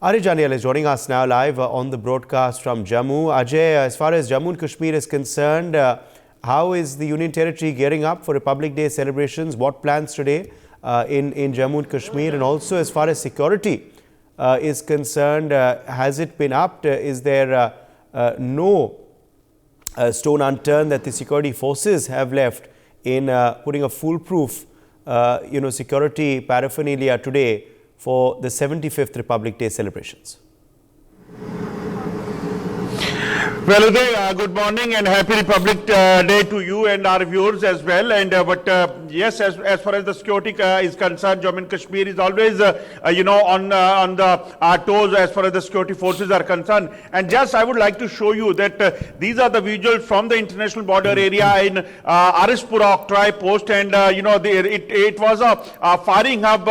Ajay Janial is joining us now live on the broadcast from Jammu. Ajay, as far as Jammu and Kashmir is concerned, how is the Union Territory gearing up for Republic Day celebrations? What plans today in Jammu and Kashmir? And also as far as security is concerned, has it been upped? Is there no stone unturned that the security forces have left in putting a foolproof security paraphernalia today for the 75th Republic Day celebrations? Well, Uday, good morning and happy Republic Day to you and our viewers as well. And yes, as far as the security is concerned, Jammu and Kashmir is always on the toes as far as the security forces are concerned. And just I would like to show you that these are the visuals from the international border area in Arispura Octroi post, and it was a firing hub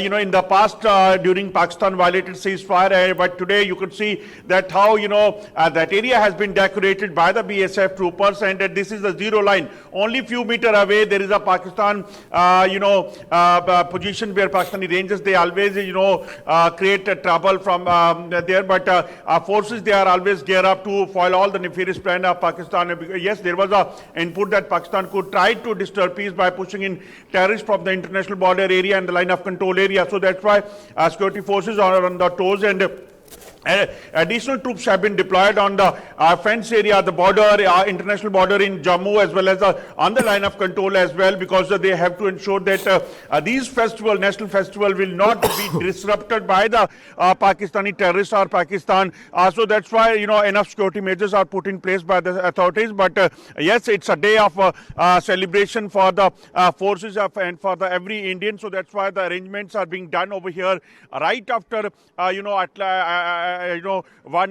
in the past during Pakistan violated ceasefire. But today you could see that how that area has been decorated by the BSF troopers, and this is the zero line. Only few meters away there is a Pakistan position where Pakistani Rangers, they always create trouble from there, but our forces, they are always gear up to foil all the nefarious plan of Pakistan. Yes, there was a input that Pakistan could try to disturb peace by pushing in terrorists from the international border area and the line of control area. So that's why security forces are on the toes, and additional troops have been deployed on the fence area, the border, international border in Jammu, as well as on the line of control as well, because they have to ensure that these national festival will not be disrupted by the Pakistani terrorists or Pakistan. So that's why enough security measures are put in place by the authorities. But yes, it's a day of celebration for the forces and for every Indian. So that's why the arrangements are being done over here. Right after 1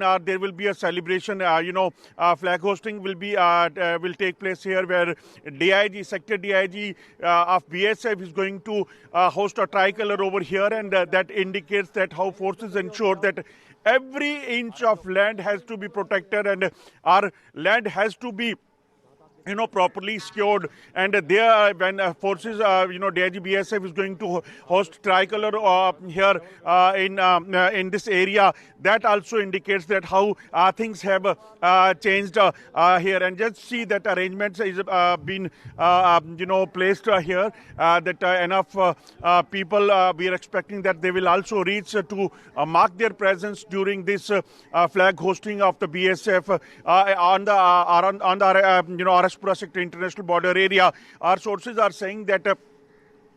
hour there will be a celebration. Flag hosting will take place here, where Sector DIG of BSF is going to host a tricolor over here, and that indicates that how forces ensure that every inch of land has to be protected and our land has to be properly secured. And there, when forces, DIG BSF is going to host tricolor here in this area, that also indicates that how things have changed here. And just see that arrangements is been placed here, that enough people, we are expecting that they will also reach to mark their presence during this flag hosting of the BSF on the Arispura sector international border area. Our sources are saying that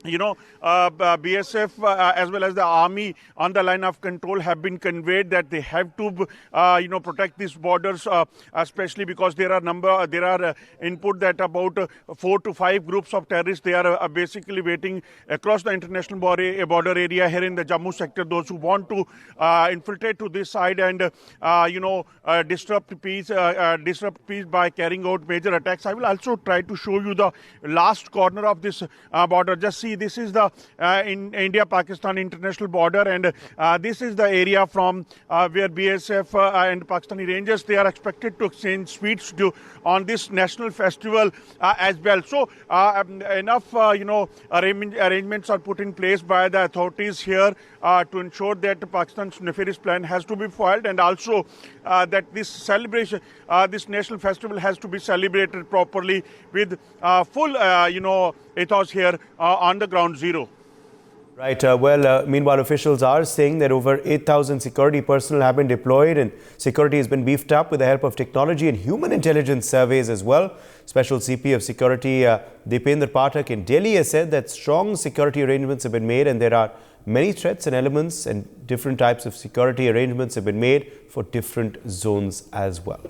BSF as well as the army on the line of control have been conveyed that they have to protect these borders, especially because there are input that about 4 to 5 groups of terrorists, they are basically waiting across the international border area here in the Jammu sector, those who want to infiltrate to this side and disrupt peace by carrying out major attacks. I will also try to show you the last corner of this border. Just see, this is the in India-Pakistan international border, and this is the area from where BSF and Pakistani Rangers, they are expected to exchange sweets on this national festival as well. So enough arrangements are put in place by the authorities here to ensure that Pakistan's nefarious plan has to be foiled, and also that this celebration, this national festival has to be celebrated properly with full ethos here on the ground zero. Right. Meanwhile, officials are saying that over 8,000 security personnel have been deployed, and security has been beefed up with the help of technology and human intelligence surveys as well. Special CP of Security Dipendra Pathak in Delhi has said that strong security arrangements have been made, and there are many threats and elements, and different types of security arrangements have been made for different zones as well.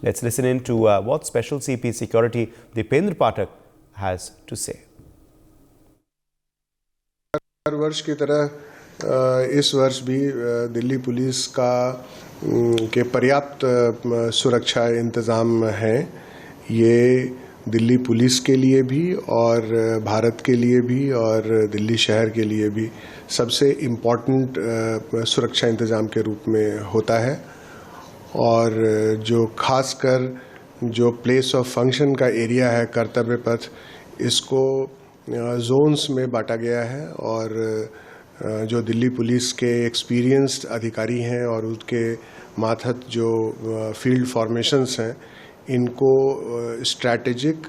Let's listen in to what Special CP Security Dipendra Pathak has to say. हर वर्ष की तरह इस वर्ष भी Delhi police के पर्याप्त सुरक्षा इंतज़ाम हैं। ये दिल्ली पुलिस के लिए भी और भारत के लिए भी और दिल्ली शहर के लिए भी सबसे इम्पोर्टेंट सुरक्षा इंतज़ाम के रूप में होता है। और जो खासकर जो प्लेस ऑफ फंक्शन का एरिया है, कर्तव्य पथ, इसको जोन्स में बांटा गया है और जो दिल्ली पुलिस के एक्सपीरियंस्ड अधिकारी हैं और उसके मातहत जो फील्ड फॉर्मेशंस हैं, इनको स्ट्रैटेजिक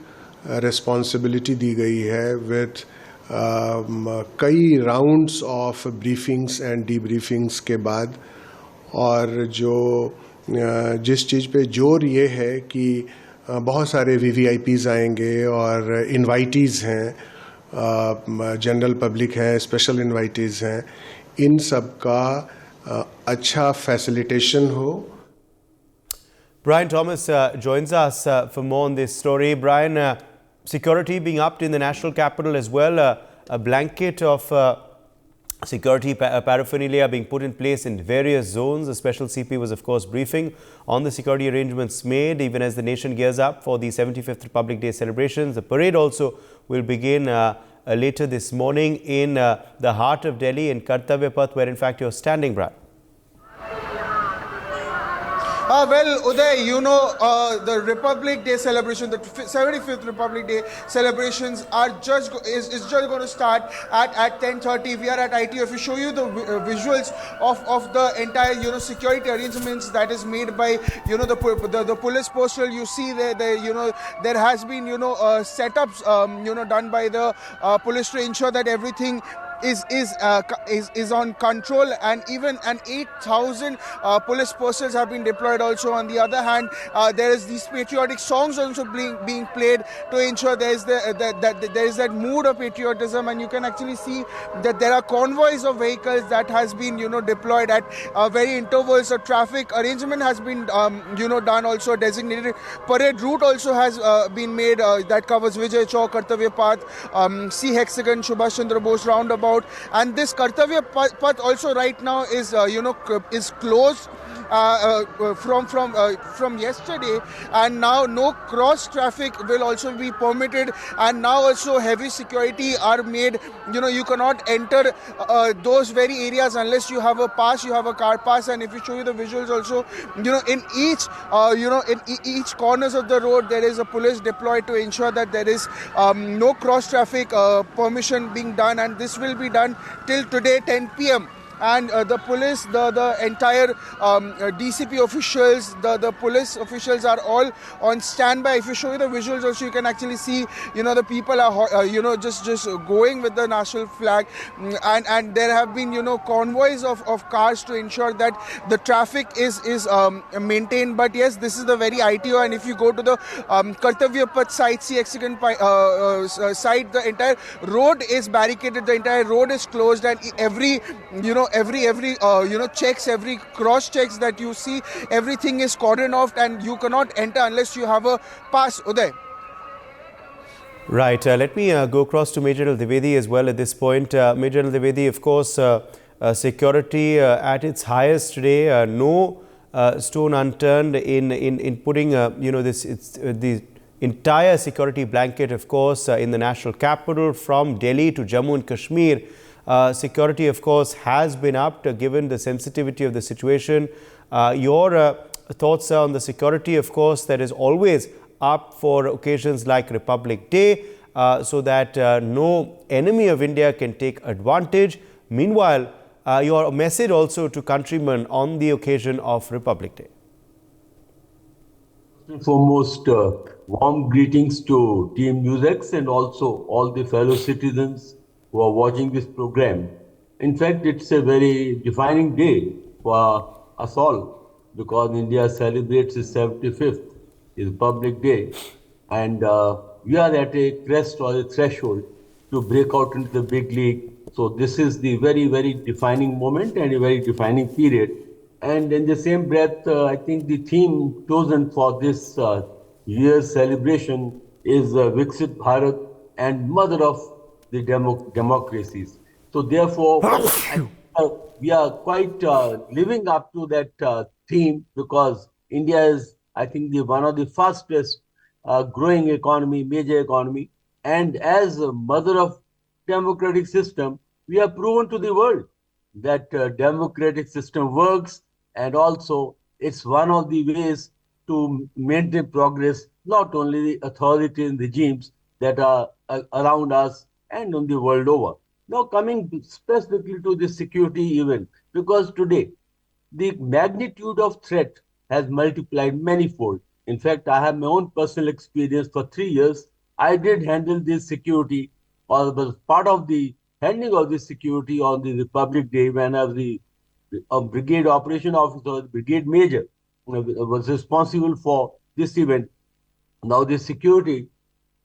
रिस्पॉन्सिबिलिटी दी गई है विथ कई राउंड्स ऑफ ब्रीफिंग्स एंड डीब्रीफिंग्स के बाद। और जो जिस चीज़ पे जोर ये है कि बहुत सारे वीवीआईपीज़ आएंगे और इनवाइटीज़ हैं, जनरल पब्लिक है, स्पेशल इनवाइटीज़ हैं, इन सब का अच्छा फैसिलिटेशन हो। Brian Thomas joins us for more on this story. Brian, security being upped in the national capital as well. A blanket of security paraphernalia being put in place in various zones. The special CP was, of course, briefing on the security arrangements made even as the nation gears up for the 75th Republic Day celebrations. The parade also will begin later this morning in the heart of Delhi in Kartavya Path, where in fact you're standing, Brian. Well, Uday, you know, the Republic Day celebration, the 75th Republic Day celebrations are is just going to start at 10:30. We are at ITO. If we show you the visuals of the entire, you know, security arrangements that is made by, you know, the police postal, you see you know, there has been, you know, setups, you know, done by the police to ensure that everything is on control, and even 8,000 police posters have been deployed. Also, on the other hand, there is these patriotic songs also being played to ensure there is that mood of patriotism, and you can actually see that there are convoys of vehicles that has been, you know, deployed at very intervals. So traffic arrangement has been you know, done. Also, designated parade route also has been made that covers Vijay Chowk, Kartavya Path, C Hexagon, Subhash Chandra Bose roundabout, and this Kartavya Path also right now is you know, is closed from yesterday, and now no cross traffic will also be permitted, and now also heavy security are made. You know, you cannot enter those very areas unless you have a pass, you have a car pass. And if we show you the visuals also, you know, in each you know, in each corners of the road there is a police deployed to ensure that there is no cross traffic permission being done, and this will be done till today 10 p.m. And the police, the entire DCP officials, the police officials are all on standby. If you show you the visuals also, you can actually see, you know, the people are you know, just going with the national flag, and there have been, you know, convoys of cars to ensure that the traffic is maintained. But yes, this is the very ITO, and if you go to the Kartavya Path site, C-Hexagon site, the entire road is barricaded, the entire road is closed, and every, you know, every you know, checks, every cross checks that you see, everything is cordoned off, and you cannot enter unless you have a pass. Uday. Right. Let me go across to Major Dwivedi as well at this point. Major Dwivedi, of course, security at its highest today. No stone unturned in putting you know, this, it's the entire security blanket, of course, in the national capital from Delhi to Jammu and Kashmir. Security, of course, has been upped given the sensitivity of the situation. Your thoughts on the security, of course, that is always up for occasions like Republic Day, so that no enemy of India can take advantage. Meanwhile, your message also to countrymen on the occasion of Republic Day. First and foremost, warm greetings to Team NewsX and also all the fellow citizens who are watching this program. In fact, it's a very defining day for us all because India celebrates its 75th Republic Day, and we are at a crest or a threshold to break out into the big league. So this is the very, very defining moment and a very defining period. And in the same breath, I think the theme chosen for this year's celebration is Viksit Bharat and Mother of the democracies. So therefore, we are quite living up to that theme because India is, I think, one of the fastest growing economy, major economy. And as a mother of democratic system, we have proven to the world that democratic system works, and also it's one of the ways to maintain progress, not only the authoritarian regimes that are around us and on the world over. Now coming specifically to the security event, because today the magnitude of threat has multiplied manifold. In fact, I have my own personal experience. For 3 years, I did handle this security, or was part of the handling of the security on the Republic Day when I was the brigade operation officer, brigade major, was responsible for this event. Now, the security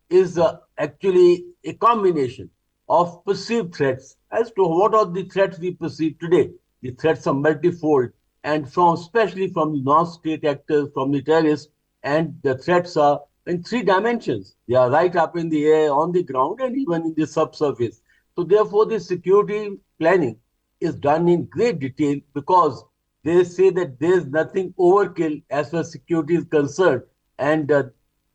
is actually a combination of perceived threats. As to what are the threats we perceive today, the threats are multifold, and from especially from the non-state actors, from the terrorists, and the threats are in three dimensions. They are right up in the air, on the ground, and even in the subsurface. So therefore, the security planning is done in great detail, because they say that there is nothing overkill as far as security is concerned, and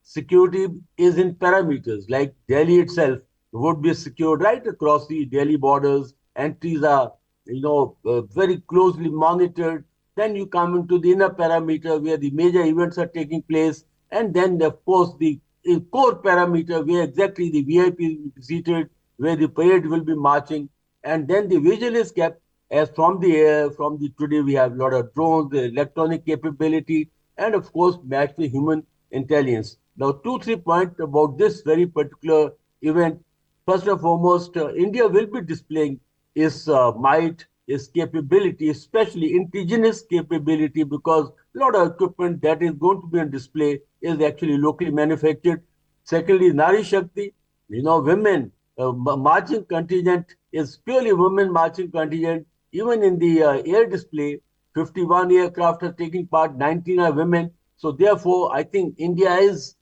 security is in parameters. Like Delhi itself would be secured right across the Delhi borders. Entries are, very closely monitored. Then you come into the inner parameter where the major events are taking place, and then of course the core parameter where exactly the VIP will be seated, where the parade will be marching, and then the visual is kept as from the air. From the today we have a lot of drones, the electronic capability, and of course match the human intelligence. Now, 2, 3 points about this very particular event. First and foremost, India will be displaying its might, its capability, especially indigenous capability, because a lot of equipment that is going to be on display is actually locally manufactured. Secondly, Nari Shakti, women marching contingent is purely women marching contingent. Even in the air display, 51 aircraft are taking part, 19 are women. So therefore, I think India is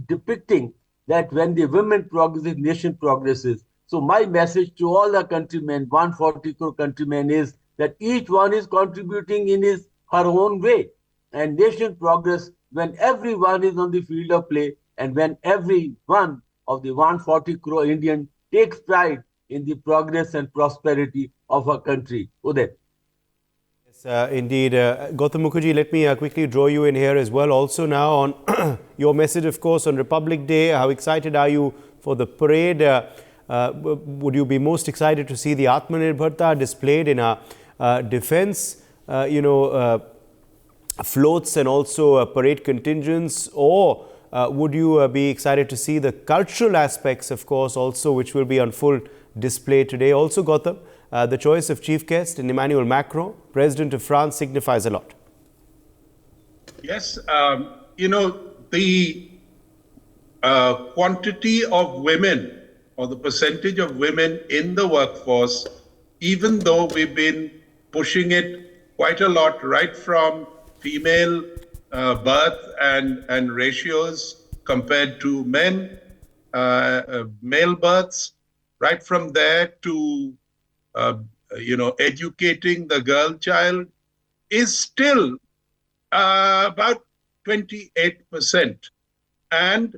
depicting that when the women progresses, nation progresses. So my message to all the countrymen, 140 crore countrymen, is that each one is contributing in his her own way. And nation progress when everyone is on the field of play, and when every one of the 140 crore Indian takes pride in the progress and prosperity of our country. Uday. Yes, indeed. Gautam Mukherjee, let me quickly draw you in here as well. Also now on your message, of course, on Republic Day. How excited are you for the parade? Would you be most excited to see the Atmanirbharta displayed in our defense, floats and also parade contingents? Or would you be excited to see the cultural aspects, of course, also, which will be on full display today? Also, Gautam, the choice of chief guest in Emmanuel Macron, President of France, signifies a lot. Yes, the quantity of women or the percentage of women in the workforce, even though we've been pushing it quite a lot, right from female birth and ratios compared to men, male births, right from there to educating the girl child, is still about 28%. And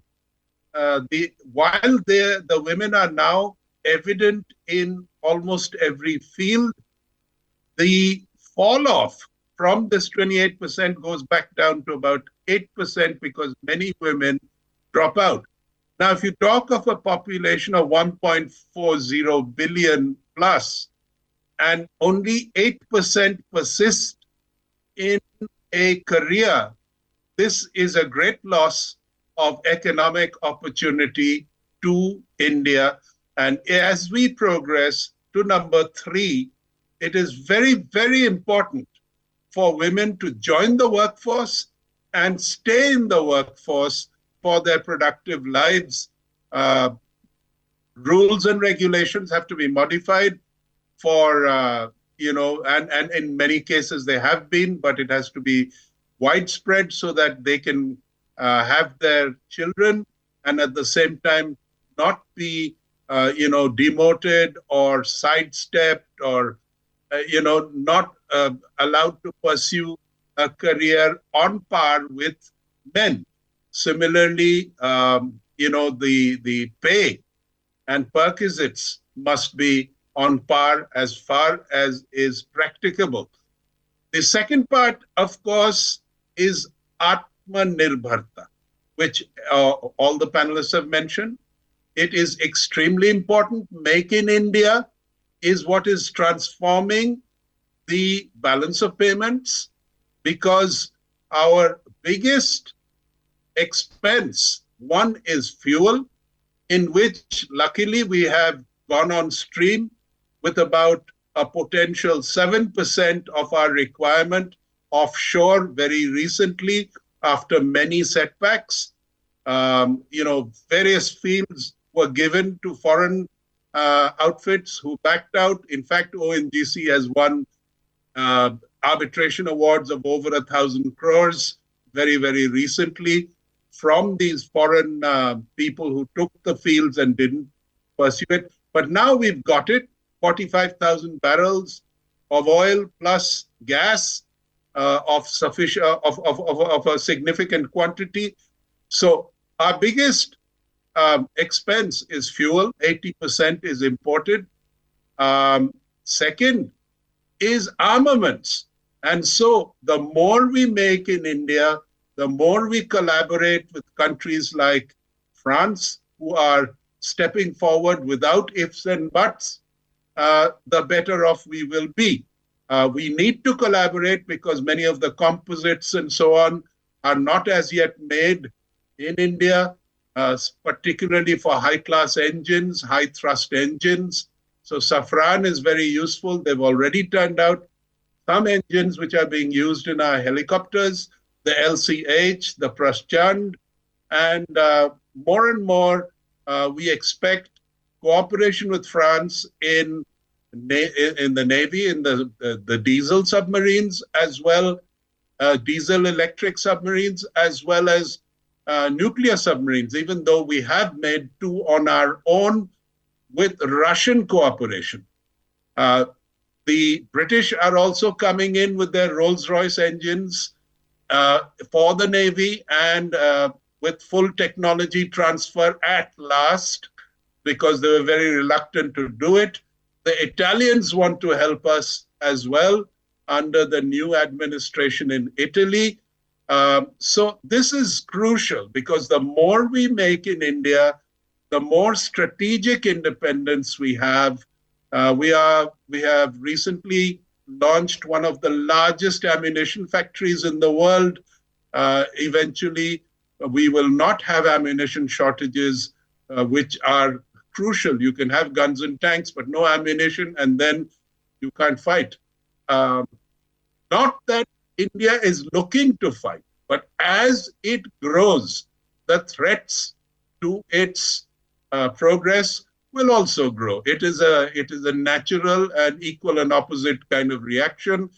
while the women are now evident in almost every field, the fall off from this 28% goes back down to about 8% because many women drop out. Now, if you talk of a population of 1.40 billion plus, and only 8% persist in a career, this is a great loss of economic opportunity to India. And as we progress to number 3, it is very, very important for women to join the workforce and stay in the workforce for their productive lives. Rules and regulations have to be modified for, and in many cases they have been, but it has to be widespread so that they can have their children and at the same time not be, demoted or sidestepped or, not allowed to pursue a career on par with men. Similarly, the pay and perquisites must be on par as far as is practicable. The second part, of course, is Atmanirbharta, which all the panelists have mentioned. It is extremely important. Make in India is what is transforming the balance of payments, because our biggest expense, one is fuel, in which luckily we have gone on stream with about a potential 7% of our requirement offshore very recently after many setbacks. Various fields were given to foreign outfits who backed out. In fact, ONGC has won arbitration awards of over 1,000 crores very, very recently from these foreign people who took the fields and didn't pursue it. But now we've got it, 45,000 barrels of oil plus gas of a significant quantity. So our biggest expense is fuel. 80% is imported. Second is armaments. And so the more we make in India, the more we collaborate with countries like France, who are stepping forward without ifs and buts, the better off we will be. We need to collaborate because many of the composites and so on are not as yet made in India, particularly for high-class engines, high-thrust engines. So Safran is very useful. They've already turned out some engines which are being used in our helicopters, the LCH, the Praschand, and more we expect cooperation with France in the Navy, in the diesel submarines, as well diesel electric submarines, as well as nuclear submarines, even though we have made 2 on our own with Russian cooperation. The British are also coming in with their Rolls-Royce engines for the Navy and with full technology transfer at last, because they were very reluctant to do it. The Italians want to help us as well under the new administration in Italy. So this is crucial, because the more we make in India, the more strategic independence we have. We have recently launched one of the largest ammunition factories in the world. Eventually, we will not have ammunition shortages, which are crucial. You can have guns and tanks, but no ammunition, and then you can't fight. Not that India is looking to fight, but as it grows, the threats to its progress will also grow. It is a natural and equal and opposite kind of reaction.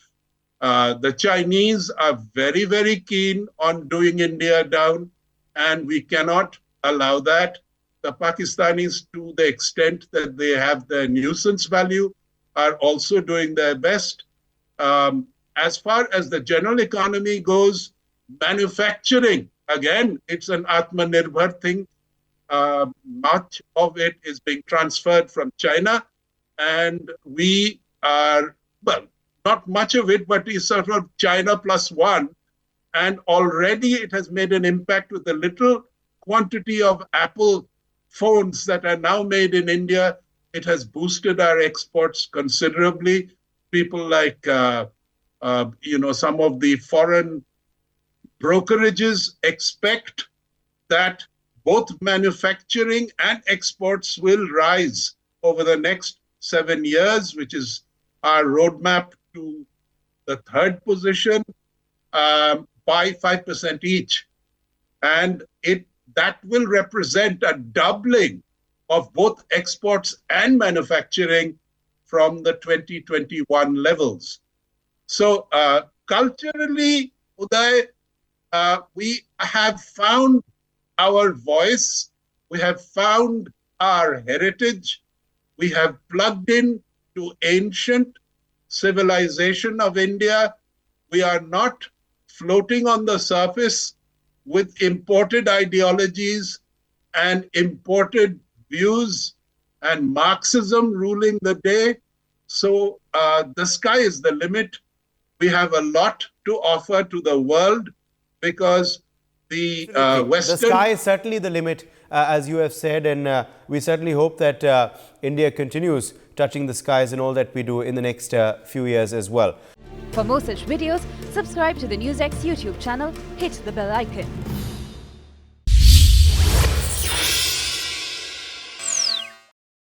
The Chinese are very, very keen on doing India down, and we cannot allow that. The Pakistanis, to the extent that they have the nuisance value, are also doing their best. As far as the general economy goes, manufacturing, again, it's an Atmanirbhar thing. Much of it is being transferred from China, and we are, well, not much of it, but it's sort of China plus one. And already it has made an impact with the little quantity of Apple phones that are now made in India. It has boosted our exports considerably. People like, some of the foreign brokerages expect that both manufacturing and exports will rise over the next 7 years, which is our roadmap to the third position, by 5% each. And that will represent a doubling of both exports and manufacturing from the 2021 levels. So culturally, Uday, we have found our voice, we have found our heritage, we have plugged in to ancient civilization of India. We are not floating on the surface with imported ideologies and imported views and Marxism ruling the day. So the sky is the limit. We have a lot to offer to the world, because the Western... The sky is certainly the limit, as you have said, and we certainly hope that India continues touching the skies in all that we do in the next few years as well. For more such videos, subscribe to the NewsX YouTube channel, hit the bell icon.